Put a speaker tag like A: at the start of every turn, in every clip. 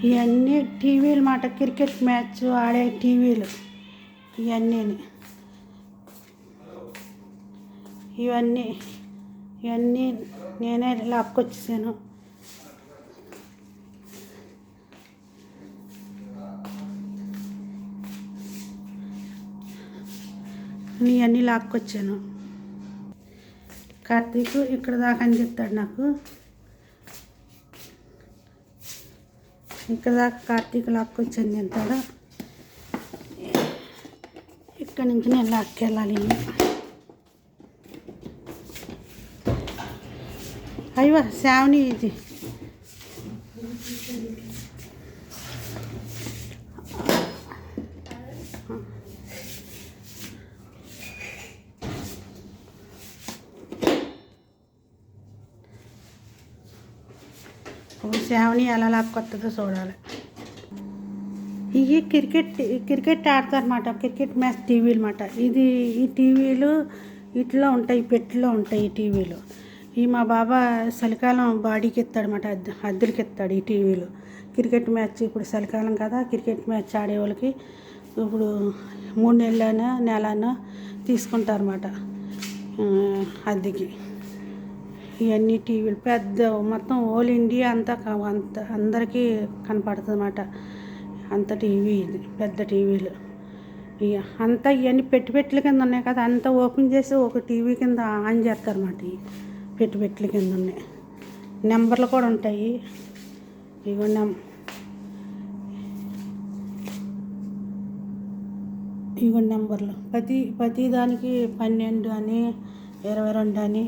A: ఇవన్నీ టీవీలు మాట, క్రికెట్ మ్యాచ్ ఆడే టీవీలు ఇవన్నీ. ఇవన్నీ నేనే లాక్కొచ్చేసాను. ఇవన్నీ లాక్కొచ్చాను. కార్తీక్ ఇక్కడ దాకా అని చెప్తాడు నాకు. ఇక్కడ దాకా కార్తీక్ లాక్కొచ్చాను తింటాడు. ఇక్కడ నుంచి నేను లాక్కెళ్ళాలి. అయ్యో శ్రావణి ఇది శ్రావణి ఎలా లాక్కొస్తుందో చూడాలి. ఇవి క్రికెట్ ఆడతారన్నమాట, క్రికెట్ మ్యాచ్ టీవీలు అన్నమాట. ఈ టీవీలు ఇట్లా ఉంటాయి, పెట్టిలో ఉంటాయి ఈ టీవీలు. ఈ మా బాబా చలికాలం బాడీకి ఎత్తాడనమాట, అద్దెలకి ఎత్తాడు ఈ టీవీలు. క్రికెట్ మ్యాచ్ ఇప్పుడు చలికాలం కదా, క్రికెట్ మ్యాచ్ ఆడే వాళ్ళకి ఇప్పుడు 3 నెలైనా తీసుకుంటారన్నమాట అద్దెకి. ఇవన్నీ టీవీలు పెద్ద మొత్తం ఓల్ ఇండియా అంతా అందరికీ కనపడుతుంది అన్నమాట. అంత టీవీ ఇది, పెద్ద టీవీలు. ఇక అంతా ఇవన్నీ పెట్టెల కింద ఉన్నాయి కదా, అంతా ఓపెన్ చేసి ఒక టీవీ కింద ఆన్ చేస్తారన్నమాట. పెట్టెల కింద ఉన్నాయి. నెంబర్లు కూడా ఉంటాయి. ఇగో నెంబర్లు ప్రతి దానికి 12 అని 22 అని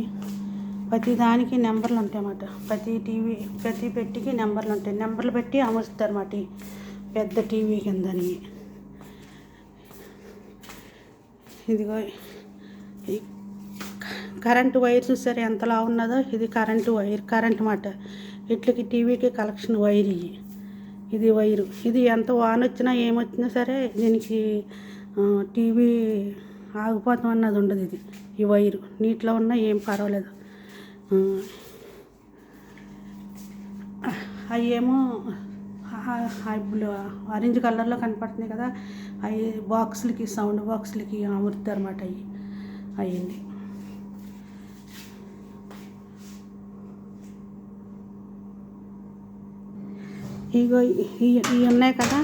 A: ప్రతి దానికి నెంబర్లు ఉంటాయి అన్నమాట. ప్రతి పెట్టికి నెంబర్లు ఉంటాయి. నెంబర్లు పెట్టి అమరుస్తారు అన్నమాట పెద్ద టీవీ కిందని. ఇదిగో ఈ కరెంటు వైర్ చూసారు ఎంతలా ఉన్నదో. ఇది కరెంటు వైర్, కరెంట్ మాట. ఇట్లకి టీవీకి కలెక్షన్ వైర్ ఇది వైరు. ఇది ఎంత వాన వచ్చినా ఏమొచ్చినా సరే దీనికి టీవీ ఆగిపోతాం అన్నది ఉండదు. ఈ వైరు నీటిలో ఉన్నా ఏం పర్వాలేదు. అవి ఏమో ఆరెంజ్ కలర్లో కనపడుతున్నాయి కదా, అవి బాక్సులకి, సౌండ్ బాక్సులకి అమరుతారు అన్నమాట. అయ్యింది. ఇగో ఇవి ఉన్నాయి కదా,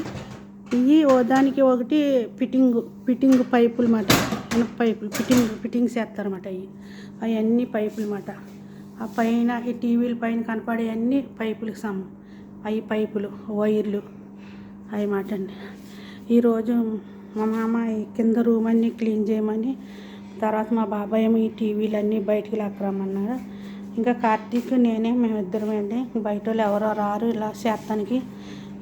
A: ఇవి దానికి ఒకటి ఫిట్టింగ్ పైపులు అన్నమాట. ఇనుప పైపులు ఫిట్టింగ్స్ వేస్తారన్నమాట. అవన్నీ పైపులు అన్నమాట. ఆ పైన ఈ టీవీల పైన కనపడే అన్ని పైపులకు అవి పైపులు వైర్లు అవి మాట అండి. ఈరోజు మా మామ కింద రూమ్ అన్నీ క్లీన్ చేయమని, తర్వాత మా బాబాయ్ ఏమో ఈ టీవీలన్నీ బయటికి లాక్కరమ్మన్నారు. ఇంకా కార్తీక్ మేమిద్దరమే అండి. బయట వాళ్ళు ఎవరో రారు ఇలా చేస్తానికి.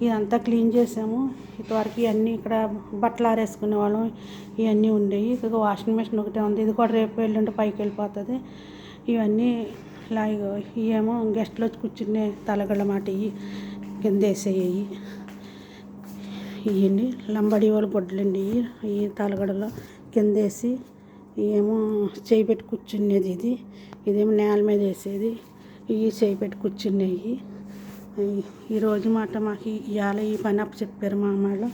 A: ఇదంతా క్లీన్ చేసాము. ఇంతవరకు ఇవన్నీ ఇక్కడ బట్టలు ఆరేసుకునే వాళ్ళం ఇవన్నీ ఉండేవి. ఇక వాషింగ్ మెషిన్ ఒకటే ఉంది. ఇది కూడా రేపు ఎల్లుండి పైకి వెళ్ళిపోతుంది. ఇవన్నీ ఇలాగ ఇవేమో గెస్ట్లు వచ్చి కూర్చునే తలగళ్ళ మాట. కింద వేసేవి ఇవ్వండి లంబడి వాళ్ళ గుడ్డలండి. ఈ తలగడలో కింద వేసి ఏమో చేయి పెట్టి కూర్చునేది. ఇదేమో నేల మీద వేసేది. ఇవి చేయి పెట్టి కూర్చునేవి. ఈరోజు మాట మాకు ఇవాళ ఈ పని అప్పు చెప్పారు మా అమ్మాళ్ళు.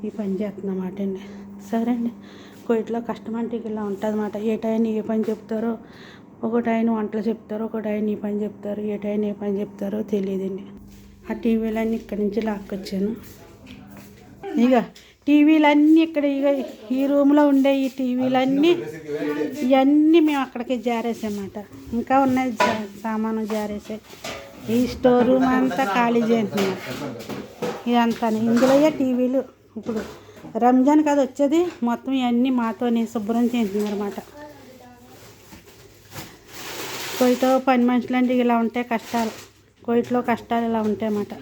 A: ఈ పని చేస్తున్నమాట అండి. సరే అండి, కోయిట్లో కష్టం అంటే ఇలా ఉంటుంది అన్నమాట. ఏ టైం ఏ పని చెప్తారో, ఒక టైం వంటలు చెప్తారో, ఒక టైం ఈ పని చెప్తారు, ఏ టైం ఏ పని చెప్తారో తెలియదండి. ఆ టీవీలన్నీ ఇక్కడి నుంచి లాక్కొచ్చాను. ఇక టీవీలన్నీ ఇక్కడ ఈ రూమ్లో ఉండే ఈ టీవీలన్నీ ఇవన్నీ మేము అక్కడికి జారేసామన్నమాట. ఇంకా ఉన్నాయి సామాను జారేసాయి. ఈ స్టోర్ రూమ్ అంతా ఖాళీ చేస్తున్నాం. ఇదంతా ఇందులో టీవీలు ఇప్పుడు రంజాన్ కదా వచ్చేది, మొత్తం ఇవన్నీ మాతోనే శుభ్రం చేస్తున్నారన్నమాట. కోయితో పని మనుషులంటే ఇలా ఉంటాయి కష్టాలు. కోయిట్లో కష్టాలు ఇలా ఉంటాయి అన్నమాట.